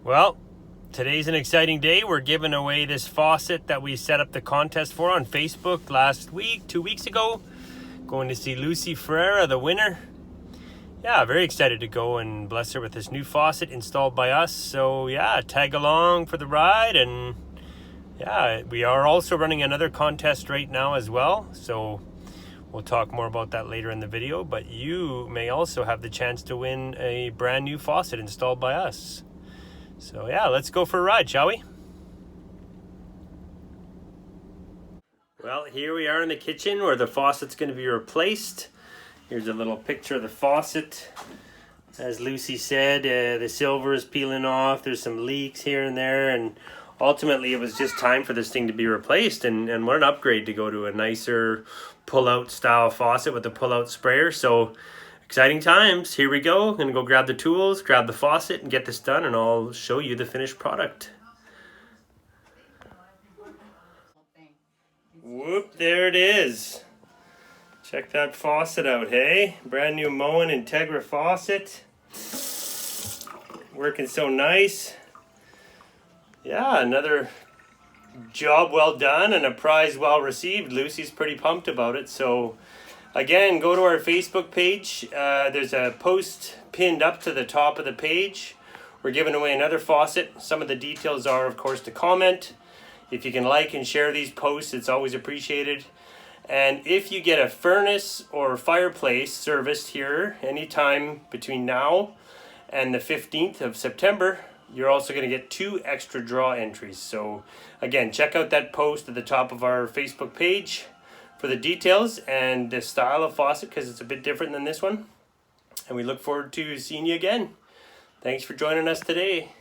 Well, today's an exciting day. We're giving away this faucet that we set up the contest for on Facebook last week, 2 weeks ago. Going to see Lucy Ferreira, the winner. Yeah, very excited to go and bless her with this new faucet installed by us. So yeah, tag along for the ride. And yeah, we are also running another contest right now as well. So we'll talk more about that later in the video. But you may also have the chance to win a brand new faucet installed by us. So yeah, let's go for a ride, shall we? Well, here we are in the kitchen where the faucet's going to be replaced. Here's a little picture of the faucet. As Lucy said, the silver is peeling off. There's some leaks here and there, and ultimately it was just time for this thing to be replaced. And what an upgrade to go to a nicer pull-out style faucet with a pull-out sprayer. So exciting times. Here we go. I'm gonna go grab the tools, grab the faucet, and get this done, and I'll show you the finished product. Whoop, there it is. Check that faucet out, hey? Brand new Moen Integra faucet. Working so nice. Yeah, another job well done and a prize well received. Lucy's pretty pumped about it. So again, go to our Facebook page. There's a post pinned up to the top of the page. We're giving away another faucet. Some of the details are, of course, to comment. If you can like and share these posts, it's always appreciated. And if you get a furnace or fireplace serviced here anytime between now and the 15th of September, you're also going to get 2 extra draw entries. So again, check out that post at the top of our Facebook page for the details and the style of faucet, because it's a bit different than this one. And we look forward to seeing you again. Thanks for joining us today.